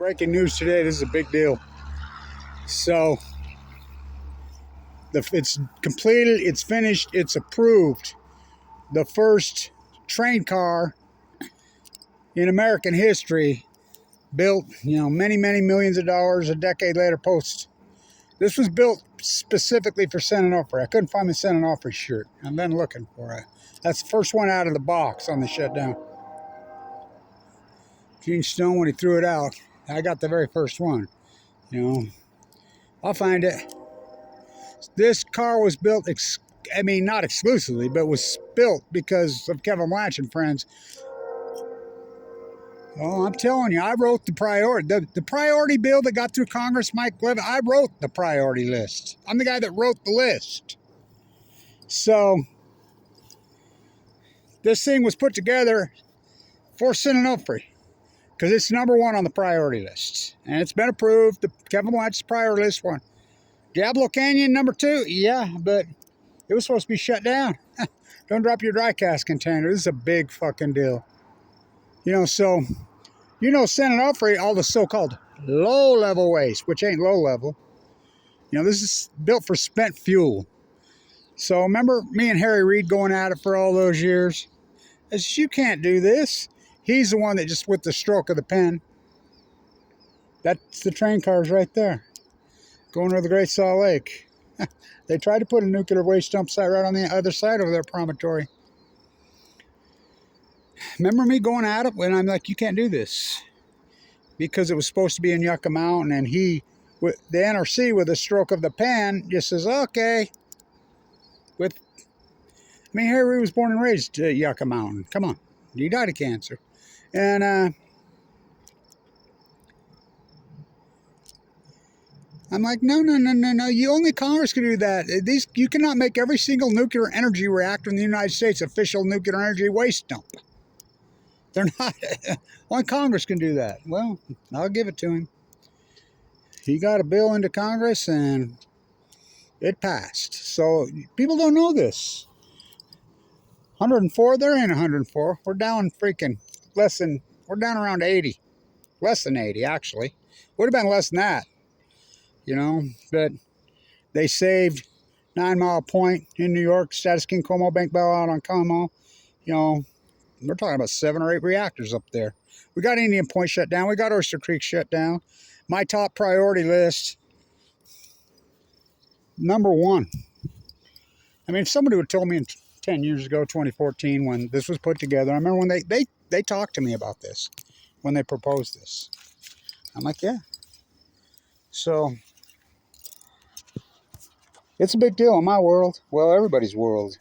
Breaking news today. This is a big deal. So it's completed. It's finished. It's approved. The first train car in American history built, many millions of dollars a decade later post. This was built specifically for San Onofre. I couldn't find the San Onofre shirt. I've been looking for it. That's the first one out of the box on the shutdown. Gene Stone, when he threw it out, I got the very first one. I'll find it. This car was built, not exclusively, but was built because of Kevin Blanch and friends. Oh, I'm telling you, I wrote the priority. The priority bill that got through Congress, Mike Levin, I wrote the priority list. I'm the guy that wrote the list. So, this thing was put together for San Onofre because it's number one on the priority list. And it's been approved. The Kevin Blanch's priority list one. Diablo Canyon, number two? Yeah, but it was supposed to be shut down. Don't drop your dry cask container. This is a big fucking deal. San Onofre, all the so-called low-level waste, which ain't low-level. This is built for spent fuel. So remember me and Harry Reid going at it for all those years? I said, you can't do this. He's the one that just, with the stroke of the pen, that's the train cars right there. Going to the Great Salt Lake. They tried to put a nuclear waste dump site right on the other side of their promontory. Remember me going at it when I'm like, you can't do this. Because it was supposed to be in Yucca Mountain, and the NRC, with a stroke of the pen, just says, okay. Harry was born and raised at Yucca Mountain. Come on. He died of cancer. And I'm like, no. Only Congress can do that. You cannot make every single nuclear energy reactor in the United States official nuclear energy waste dump. They're not. Only Congress can do that. Well, I'll give it to him. He got a bill into Congress and it passed. So people don't know this. 104, there ain't 104. We're down freaking we're down around 80. Less than 80, actually. Would have been less than that. But they saved 9 Mile Point in New York, Status King Como Bank bailout on Como. We're talking about 7 or 8 reactors up there. We got Indian Point shut down. We got Oyster Creek shut down. My top priority list, number one. If somebody would have told me 10 years ago, 2014, when this was put together, I remember when they talked to me about this, when they proposed this. I'm like, yeah. So, it's a big deal in my world. Well, everybody's world.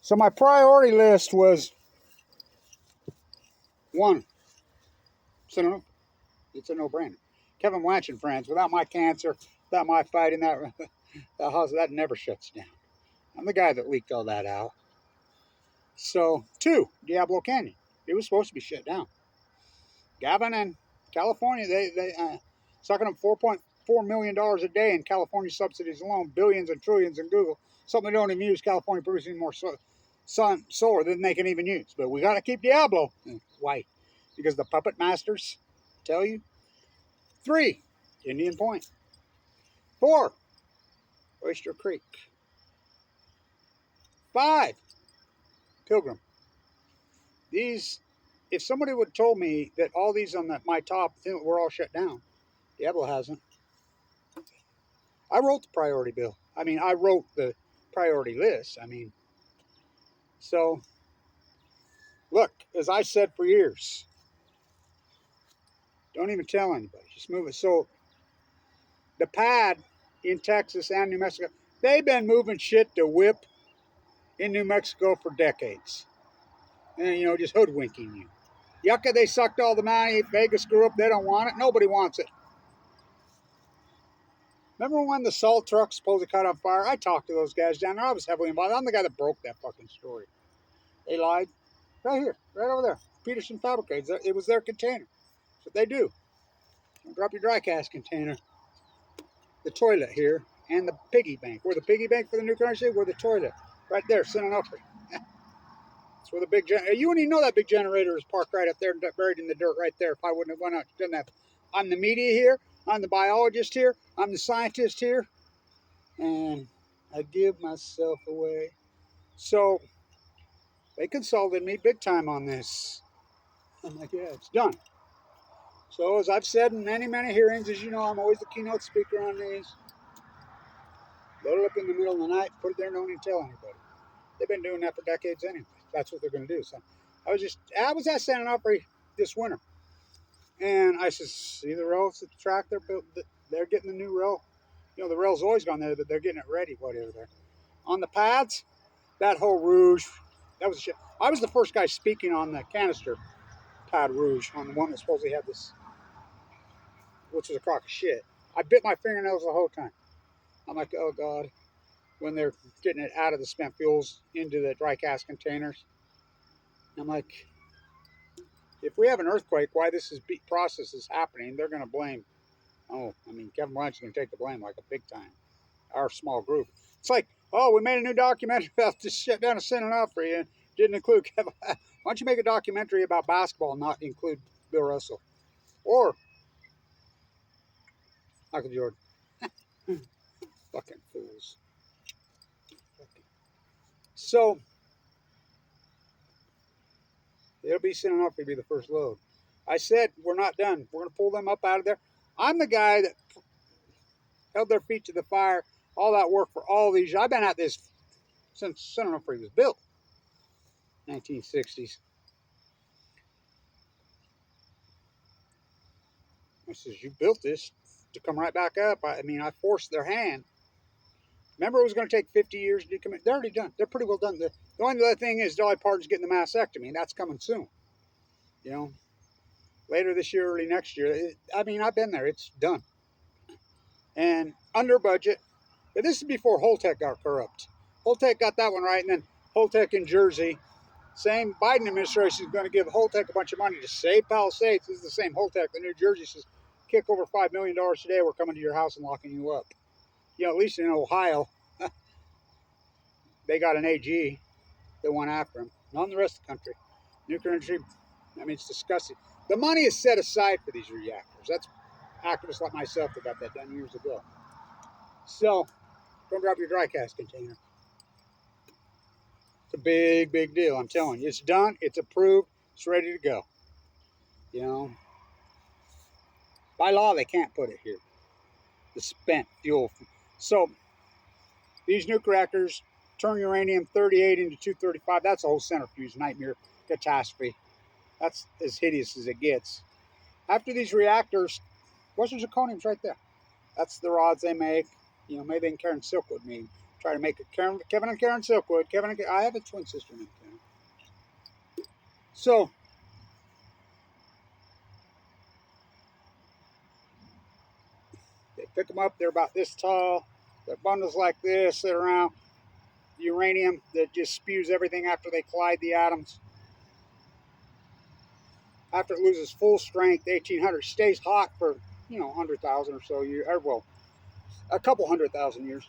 So my priority list was 1. It's a no-brainer. Kevin Blanch and friends, without my cancer, without my fighting that house, that never shuts down. I'm the guy that leaked all that out. So, 2, Diablo Canyon. It was supposed to be shut down. Gavin and California, they sucking up $4.4 million a day in California subsidies alone, billions and trillions in Google. Something they don't even use. California producing more solar than they can even use. But we got to keep Diablo. Why? Because the puppet masters tell you. 3, Indian Point. 4, Oyster Creek. 5, Pilgrim. These, if somebody would have told me that all these on my top were all shut down, Diablo hasn't. I wrote the priority bill. I wrote the priority list. So, look, as I said for years, don't even tell anybody. Just move it. So, the pad in Texas and New Mexico, they've been moving shit to whip in New Mexico for decades. And, just hoodwinking you. Yucca, they sucked all the money. Vegas grew up. They don't want it. Nobody wants it. Remember when the salt truck supposedly caught on fire? I talked to those guys down there. I was heavily involved. I'm the guy that broke that fucking story. They lied. Right here. Right over there. Peterson Fabricates. It was their container. That's what they do. Don't drop your dry cask container. The toilet here. And the piggy bank. We're the piggy bank for the nuclear energy. We're the toilet. Right there. San Onofre. That's with a big generator. You wouldn't even know that big generator is parked right up there, buried in the dirt right there. If I wouldn't have went out and done that. I'm the media here. I'm the biologist here. I'm the scientist here. And I give myself away. So they consulted me big time on this. I'm like, yeah, it's done. So as I've said in many, many hearings, as you know, I'm always the keynote speaker on these. Load it up in the middle of the night, put it there, don't even tell anybody. They've been doing that for decades anyway. That's what they're going to do. So I was at San Onofre this winter. And I said, see the rails at the track they're getting the new rail. You know, the rail's always gone there, but they're getting it ready, whatever there. On the pads, that whole Rouge, that was shit. I was the first guy speaking on the canister pad Rouge, on the one that supposedly had this, which was a crock of shit. I bit my fingernails the whole time. I'm like, oh God, when they're getting it out of the spent fuels into the dry cast containers. I'm like, if we have an earthquake, why this process is happening, they're going to blame, Kevin Blanch is going to take the blame like a big time. Our small group. It's like, oh, we made a new documentary about this shut down of San Onofre and didn't include Kevin. Why don't you make a documentary about basketball and not include Bill Russell? Or Michael Jordan. Fucking fools. So, it'll be San Onofre be the first load. I said, we're not done. We're going to pull them up out of there. I'm the guy that held their feet to the fire, all that work for all these years. I've been at this since San Onofre was built, 1960s. I says, you built this to come right back up. I forced their hand. Remember, it was going to take 50 years to decommit. They're already done. They're pretty well done. The only other thing is Dolly Parton's getting the mastectomy, and that's coming soon. You know, later this year, early next year. I've been there. It's done. And under budget. But this is before Holtec got corrupt. Holtec got that one right, and then Holtec in Jersey. Same Biden administration is going to give Holtec a bunch of money to save Palisades. This is the same Holtec that New Jersey says, kick over $5 million today, we're coming to your house and locking you up. You know, at least in Ohio, they got an AG that went after him. Not in the rest of the country. Nuclear industry, it's disgusting. The money is set aside for these reactors. That's activists like myself that got that done years ago. So, don't drop your dry cast container. It's a big, big deal, I'm telling you. It's done, it's approved, it's ready to go. You know, by law, they can't put it here. The spent fuel. So, these nuke reactors turn uranium-38 into 235. That's a whole centrifuge nightmare catastrophe. That's as hideous as it gets. After these reactors, Western zirconium's right there. That's the rods they make. You know, maybe they can Karen Silkwood me. Try to make it Kevin and Karen Silkwood. I have a twin sister named Karen. So, they pick them up. They're about this tall. They're bundles like this. They're around uranium that just spews everything after they collide the atoms. After it loses full strength, 1800 stays hot for 100,000 or so years. Well, a couple 100,000 years.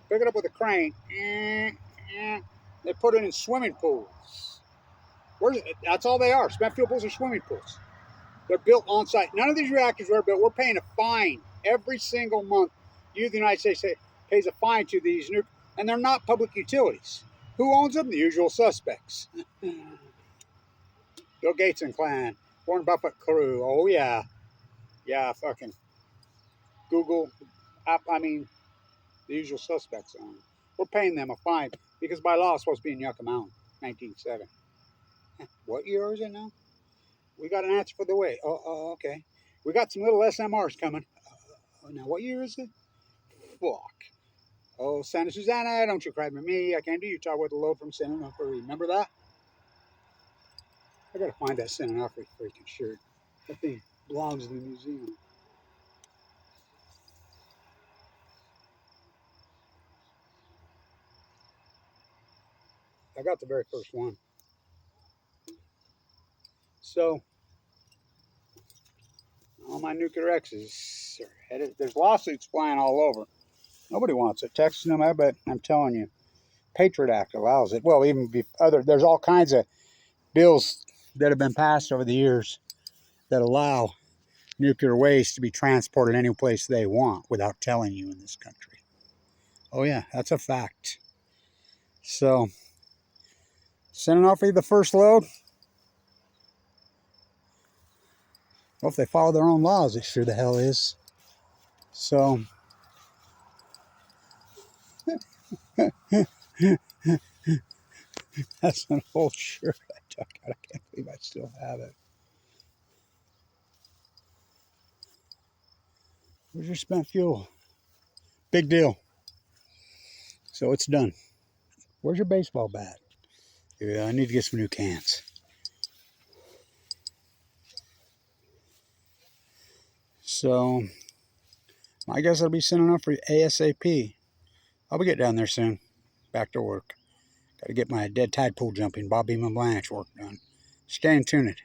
Pick it up with a crane. They put it in swimming pools. That's all they are. Spent fuel pools are swimming pools. They're built on site. None of these reactors were built. We're paying a fine every single month. The United States pays a fine to these nuclear, and they're not public utilities. Who owns them? The usual suspects. Bill Gates and clan, Warren Buffett crew. Oh yeah, fucking Google. The usual suspects on. We're paying them a fine because by law it's supposed to be in Yucca Mountain, 1907. What year is it now? We got an answer for the way. Oh, okay. We got some little SMRs coming. Now what year is it? Fuck. Oh, Santa Susana, don't you cry for me. I came to Utah with a load from San Onofre. Remember that? I gotta find that San Onofre freaking shirt. That thing belongs in the museum. I got the very first one. So, all my nuclear X's are headed. There's lawsuits flying all over. Nobody wants it. Texting them, I bet. I'm telling you. Patriot Act allows it. Well, even there's all kinds of bills that have been passed over the years that allow nuclear waste to be transported any place they want without telling you in this country. Oh yeah, that's a fact. So, sending off the first load. Well, if they follow their own laws, it sure the hell is. So, that's an old shirt I took out. I can't believe I still have it. Where's your spent fuel? Big deal. So it's done. Where's your baseball bat? Yeah, I need to get some new cans. So, I guess I'll be sending off for ASAP. I'll be getting down there soon. Back to work. Got to get my dead tide pool jumping, Bob Beam and Blanche work done. Stay tuned.